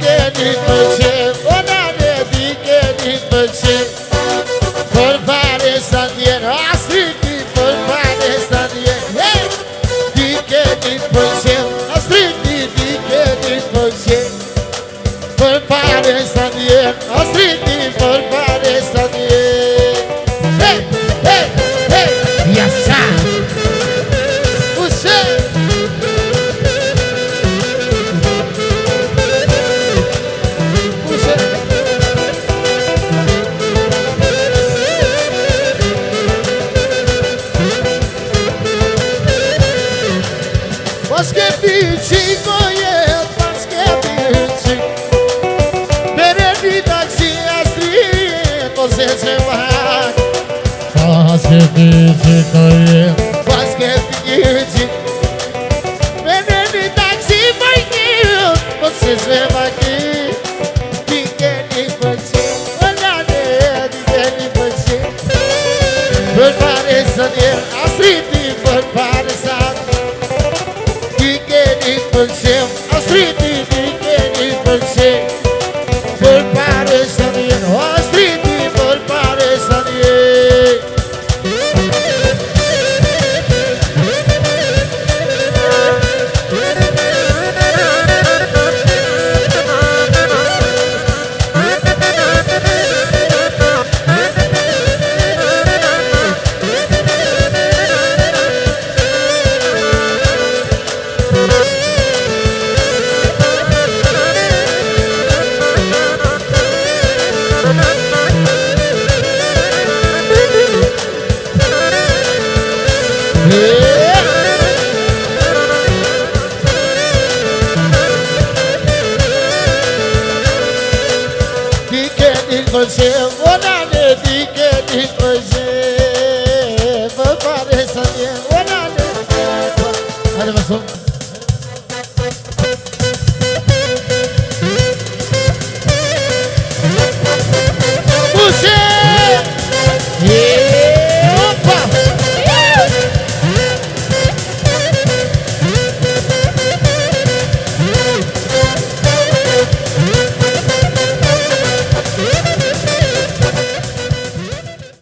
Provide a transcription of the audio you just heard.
keni pëlqen, o nane ti keni pëlqen. Për pare sa ndjen, Astriti për pare sa ndjen. Ti keni pëlqen, Astriti ti keni pëlqen. Për pare sa ndjen, Astriti për pare sa ndjen. Hey, hey, hey, yasa. Use. Pas ke piqi gojet, pas ke piqi. Bere një taksi Astrid, po se se vak. Pas ke piqi gojet, pas ke piqi. Bere një taksi bajkit, po se se vak. Ti keni pëlqen, o nane ti keni pëlqen. Për pare sa ndjen, Astriti për pare sa ndjen. Pëlqen, Astriti ti keni pëlqen. Për pare sa ndjen, Astriti për pare sa ndjen. Ti keni pëlqen, o nane ti keni pëlqen. Për pare sa ndjen, o nane. Hajde më shumë.